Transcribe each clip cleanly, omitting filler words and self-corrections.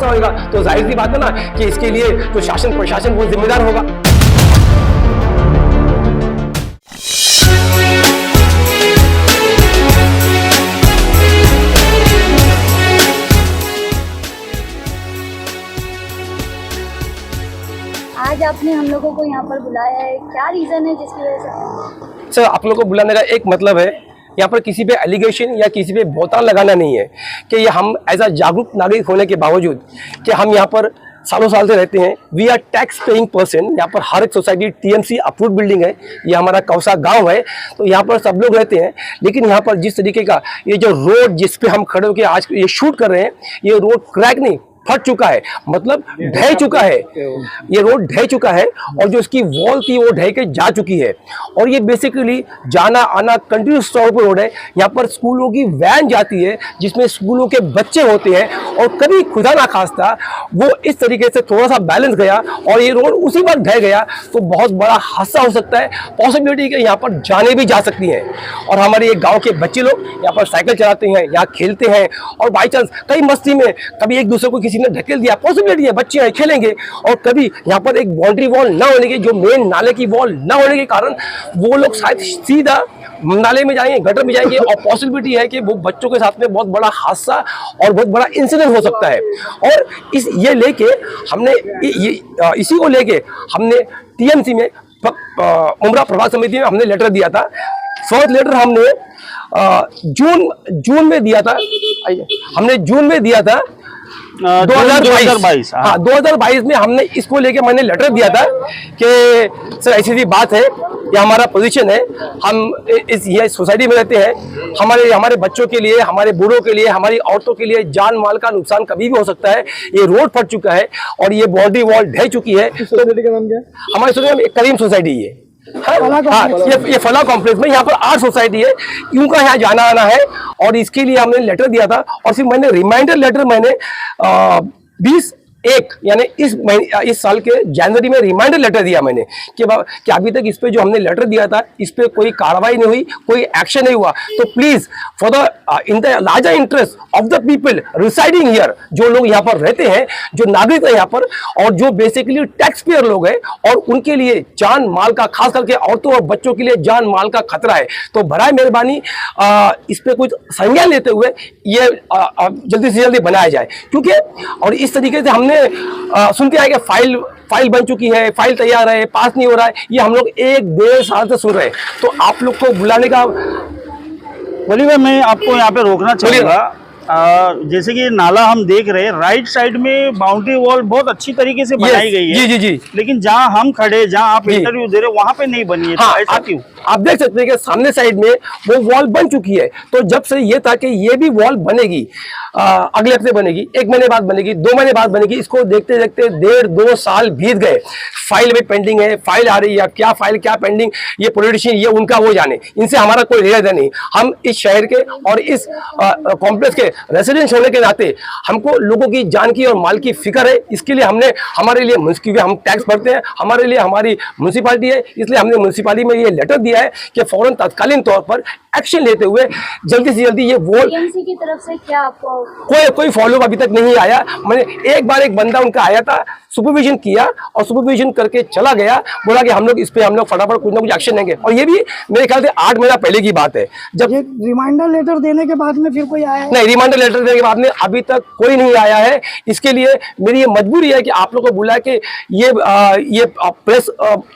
हादसा होगा तो जाहिर सी बात है ना कि इसके लिए तो शासन प्रशासन वो जिम्मेदार होगा। आज आपने हम लोगों को यहाँ पर बुलाया है, क्या रीजन है जिसकी वजह से? सर, आप लोगों को बुलाने का एक मतलब है, यहाँ पर किसी पे एलिगेशन या किसी पे बोतान लगाना नहीं है कि ये हम एज अ जागरूक नागरिक होने के बावजूद कि हम यहाँ पर सालों साल से रहते हैं। We are tax paying person. यहाँ पर हर एक सोसाइटी टीएमसी अप्रूव्ड बिल्डिंग है। ये हमारा कौसा गांव है, तो यहाँ पर सब लोग रहते हैं। लेकिन यहाँ पर जिस तरीके का ये जो रोड जिस पे हम खड़े होकर आज ये शूट कर रहे हैं, ये रोड क्रैक नहीं फट चुका है, मतलब ढह चुका है। ये रोड ढह चुका है और जो इसकी वॉल थी वो ढह के जा चुकी है। और ये बेसिकली जाना आना कंटिन्यूस तौर पर रोड है। यहाँ पर स्कूलों की वैन जाती है जिसमें स्कूलों के बच्चे होते हैं, और कभी खुदा ना खास्ता वो इस तरीके से थोड़ा सा बैलेंस गया और ये रोड उसी वक्त ढह गया तो बहुत बड़ा हादसा हो सकता है। पॉसिबिलिटी कि यहाँ पर जाने भी जा सकती हैं। और हमारे ये गाँव के बच्चे लोग यहाँ पर साइकिल चलाते हैं, यहाँ खेलते हैं, और बाई चांस कई मस्ती में कभी एक दूसरे को किसी ने ढकेल दिया, पॉसिबिलिटी है बच्चे खेलेंगे। और कभी यहाँ पर एक बाउंड्री वॉल ना होने के, जो मेन नाले की वॉल ना होने के कारण वो लोग शायद सीधा नाले में जाएंगे, गटर में जाएंगे, और पॉसिबिलिटी है कि वो बच्चों के साथ में बहुत बड़ा हादसा और बहुत बड़ा इंसिडेंट हो सकता है। और ये लेके हमने इसी को लेके हमने टीएमसी में उमरा प्रभाग समिति में हमने लेटर दिया था। फर्स्ट लेटर हमने जून में दिया था। हमने जून में दिया था 2022। हाँ, 2022 में हमने इसको लेके मैंने लेटर दिया था कि सर ऐसी सी बात है, ये हमारा पोजीशन है, हम ये सोसाइटी में रहते हैं, हमारे बच्चों के लिए, हमारे बूढ़ों के लिए, हमारी औरतों के लिए जान माल का नुकसान कभी भी हो सकता है। ये रोड फट चुका है और ये बाउंड्री वॉल ढह चुकी है। सोसाइटी का नाम क्या है? हमारी सोसाइटी में करीम सोसाइटी है। हाँ, ये फला कॉम्प्लेक्स में यहाँ पर 8 सोसाइटी है, इनका यहाँ जाना आना है। और इसके लिए हमने लेटर दिया था, और फिर मैंने रिमाइंडर लेटर मैंने 20/1 यानी इस साल के जनवरी में रिमाइंडर लेटर दिया मैंने कि अभी तक इस पे जो हमने लेटर दिया था इस पे कोई कार्रवाई नहीं हुई, कोई एक्शन नहीं हुआ। तो please for the in the larger interest of the people residing here, जो लोग यहाँ पर रहते हैं, जो नागरिक है यहाँ पर, और जो बेसिकली टैक्स पेयर लोग हैं, और उनके लिए जान माल का, खास करके औरतों और बच्चों के लिए जान माल का खतरा है, तो बराए मेहरबानी इस पे कुछ संज्ञान लेते हुए ये जल्दी से जल्दी बनाया जाए। क्योंकि और इस तरीके से हमने सुनते आए कि फाइल बन चुकी है, फाइल तैयार है, पास नहीं हो रहा है, ये हम लोग 1-1.5 साल से सुन रहे हैं। तो आप लोग को बुलाने का, बोलिए, मैं आपको यहाँ पे रोकना चाहूँगा। जैसे कि नाला हम देख रहे हैं, राइट साइड में बाउंड्री वॉल बहुत अच्छी तरीके से बनाई गई है। जी। लेकिन जहाँ हम खड़े, जहाँ आप इंटरव्यू दे रहे हो, वहाँ पे नहीं बनी है। हाँ, तो ऐसा क्यों? आप देख सकते हैं कि सामने साइड में वो वॉल बन चुकी है। तो जब से ये था कि ये भी वॉल बनेगी, अगले हफ्ते बनेगी, 1 महीने बाद बनेगी, 2 महीने बाद बनेगी, इसको देखते देखते 1.5-2 साल बीत गए। फाइल भी पेंडिंग है, फाइल आ रही है, क्या फाइल क्या पेंडिंग, ये पॉलिटिशियन ये उनका वो जाने, इनसे हमारा कोई लेना देना नहीं। हम इस शहर के और इस कॉम्प्लेक्स के रेसिडेंट होने के नाते हमको लोगों की जान की और माल की फिक्र है। इसके लिए हमने, हमारे लिए हम टैक्स भरते हैं, हमारे लिए हमारी म्यूनसिपालिटी है, इसलिए हमने म्यूनसिपालिटी में ये लेटर दिया है कि फौरन तत्कालीन तौर पर एक्शन लेते हुए जल्दी से जल्दी ये वॉल। टीएमसी की तरफ से क्या आपको कोई फॉलो अभी तक नहीं आया। मैंने एक बार एक बंदा उनका आया था, सुपरविजन किया और सुपरविजन करके चला गया, बोला कि हम लोग इस पे फटाफट कुछ ना कुछ एक्शन लेंगे। और ये भी मेरे ख्याल से 8 महीना पहले की बात है। जब रिमाइंडर लेटर देने के बाद में फिर कोई आया है? नहीं, रिमाइंडर लेटर देने के बाद में अभी तक कोई नहीं आया है। इसके लिए मेरी ये मजबूरी है कि आप लोग को बुला के ये प्रेस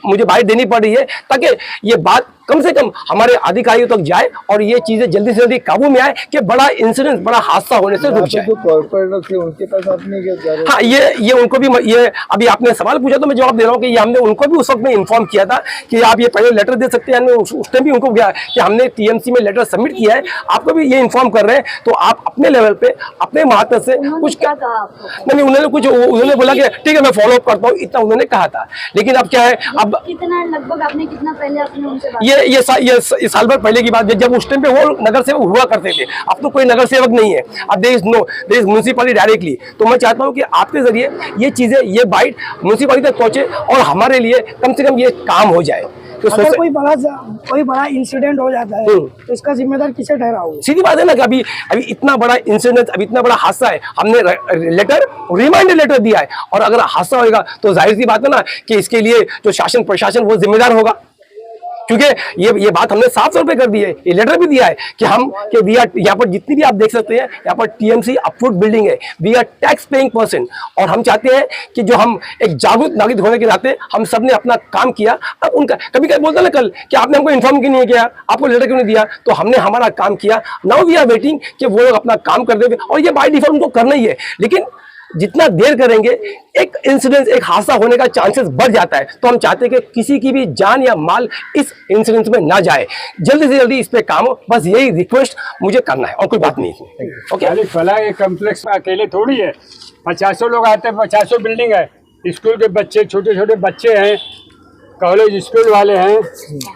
मुझे बाइट देनी पड़ रही है, ताकि ये बात कम से कम हमारे अधिकारियों तक जाए और ये चीजें जल्दी से जल्दी काबू में आए कि बड़ा इंसिडेंट, बड़ा हादसा होने से रुक जाए। जो कॉर्पोरेटर थे उनके पास आपने क्या? हाँ, ये उनको भी, ये अभी आपने सवाल पूछा तो मैं जवाब दे रहा हूँ कि ये हमने उनको भी उस वक्त में इन्फॉर्म किया था कि आप ये पहले लेटर दे सकते हैं। हमने उस टाइम भी उनको किया कि हमने टीएमसी में लेटर सबमिट किया है, आपको भी ये इन्फॉर्म कर रहे हैं। तो आप अपने लेवल पे, अपने माध्यम से कुछ क्या कहा आपको? नहीं, उन्होंने बोला कि ठीक है मैं फॉलो अप करता हूँ, इतना उन्होंने कहा था। लेकिन अब क्या है, अब कितना लगभग आपने कितना पहले आपने उनसे बात? ये साल भर पहले की बात है, जब उस टाइम पे वो नगर सेवक हुआ करते थे। अब तो कोई नगर सेवक नहीं है, अब देयर इज म्यूनसिपालिटी डायरेक्टली। तो मैं चाहता हूँ कि आपके जरिए ये चीजें, ये बाइट म्यूनसिपालिटी तक पहुंचे और हमारे लिए कम से कम ये काम हो जाए। तो अगर कोई बड़ा इंसिडेंट हो जाता है तो इसका जिम्मेदार किसे ठहराओगे? सीधी बात है ना कि अभी अभी इतना बड़ा इंसिडेंट, अभी इतना बड़ा हादसा है, हमने लेटर रिमाइंडर लेटर दिया है, और अगर हादसा होगा तो जाहिर सी बात है ना कि इसके लिए जो शासन प्रशासन वो जिम्मेदार होगा, क्योंकि ये बात हमने साफ तौर पे कर दी है, ये लेटर भी दिया है कि वी आर, यहाँ पर जितनी भी आप देख सकते हैं यहाँ पर टीएमसी अप्रूव्ड बिल्डिंग है, we are tax paying person, और हम चाहते हैं कि जो हम एक जागरूक नागरिक होने के नाते हम सब ने अपना काम किया। अब उनका कभी कभी बोलता ना कल कि आपने हमको इन्फॉर्म क्यों नहीं किया, आपको लेटर क्यों नहीं दिया, तो हमने हमारा काम किया। नाउ वी आर वेटिंग कि वो लोग अपना काम कर देंगे, और ये बाय डिफॉल्ट उनको करना ही है, लेकिन जितना देर करेंगे एक इंसिडेंट, एक हादसा होने का चांसेस बढ़ जाता है। तो हम चाहते हैं कि किसी की भी जान या माल इस इंसिडेंट में ना जाए, जल्दी से जल्दी इस पे काम हो, बस यही रिक्वेस्ट मुझे करना है और कोई बात नहीं है। ओके, खाली फला ये कम्प्लेक्स में अकेले थोड़ी है, 50 लोग आते हैं, 50 बिल्डिंग है, स्कूल के बच्चे, छोटे छोटे बच्चे हैं, कॉलेज स्कूल वाले हैं,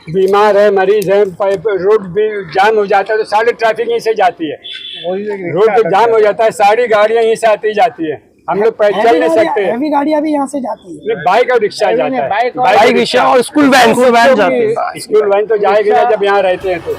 बीमार है, मरीज हैं, रोड भी जाम हो जाता है तो सारी ट्रैफिक यहीं से जाती है, रोड पे जाम हो जाता है, सारी गाड़ियां यहीं से आती जाती है, हम लोग पैदल चल नहीं सकते। हैवी गाड़ियां भी यहाँ से जाती है, बाइक और रिक्शा जाता है, बाइक रिक्शा और स्कूल वैन जाती है। स्कूल वैन तो जाएगी ना जब यहाँ रहते हैं तो।